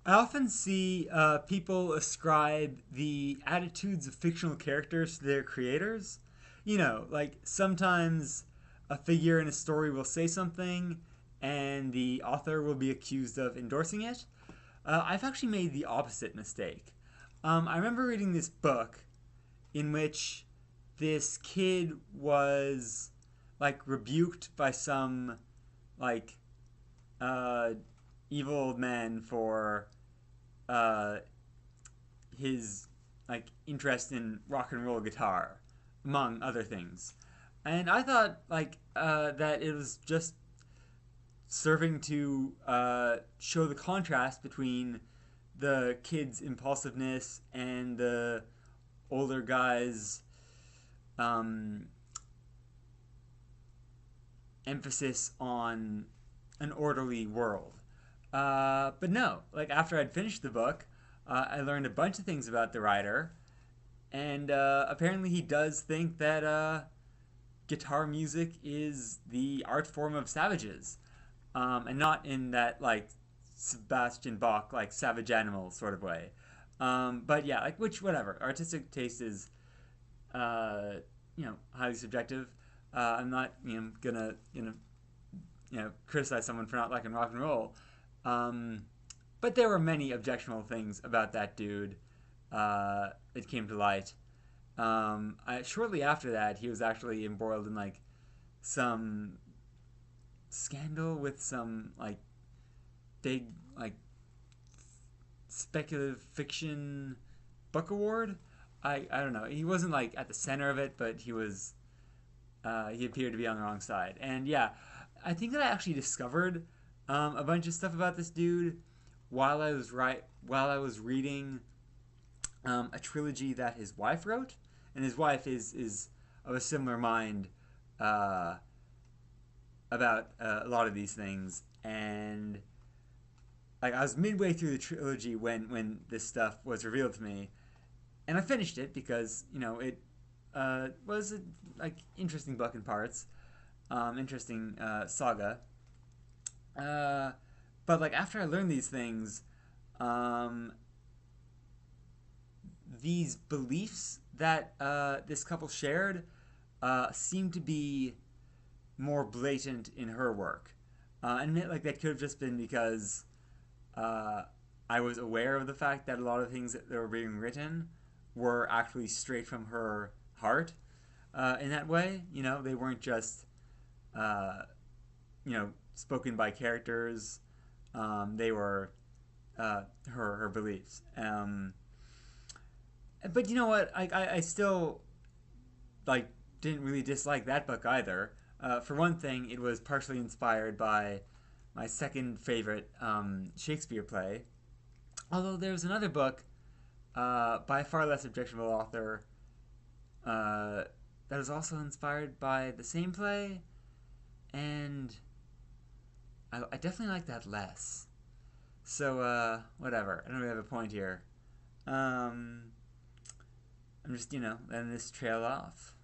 I often see people ascribe the attitudes of fictional characters to their creators. You know, like sometimes a figure in a story will say something and the author will be accused of endorsing it. I've actually made the opposite mistake. I remember reading this book in which this kid was like rebuked by some like uh, evil men for uh, his like interest in rock and roll guitar, among other things. And I thought that it was just serving to show the contrast between the kid's impulsiveness and the older guy's um, emphasis on an orderly world. But no, like after I'd finished the book, I learned a bunch of things about the writer, and apparently he does think that guitar music is the art form of savages, and not in that like Sebastian Bach like Savage Animal sort of way. But yeah, like which whatever artistic taste is, uh, highly subjective. I'm not gonna criticize someone for not liking rock and roll. Um, but there were many objectionable things about that dude that came to light. Shortly after that, he was actually embroiled in like some scandal with some like big like speculative fiction book award. I don't know. He wasn't like at the center of it, but he appeared to be on the wrong side. And yeah, I think that I actually discovered a bunch of stuff about this dude while I was reading a trilogy that his wife wrote, and his wife is of a similar mind uh, about a lot of these things. And like I was midway through the trilogy when this stuff was revealed to me, and I finished it because it was a like interesting book in parts, interesting saga. Uh, but like after I learned these things, um, these beliefs that this couple shared seemed to be more blatant in her work, and like that could have just been because uh, I was aware of the fact that a lot of things that were being written were actually straight from her heart. In that way, they weren't just uh, spoken by characters. They were her beliefs. But you know what? I still like didn't really dislike that book either. For one thing, it was partially inspired by my second favorite Shakespeare play. Although there's another book by a far less objectionable author uh, that is also inspired by the same play, and I definitely like that less. So whatever. I don't really have a point here. Um, I'm just letting this trail off.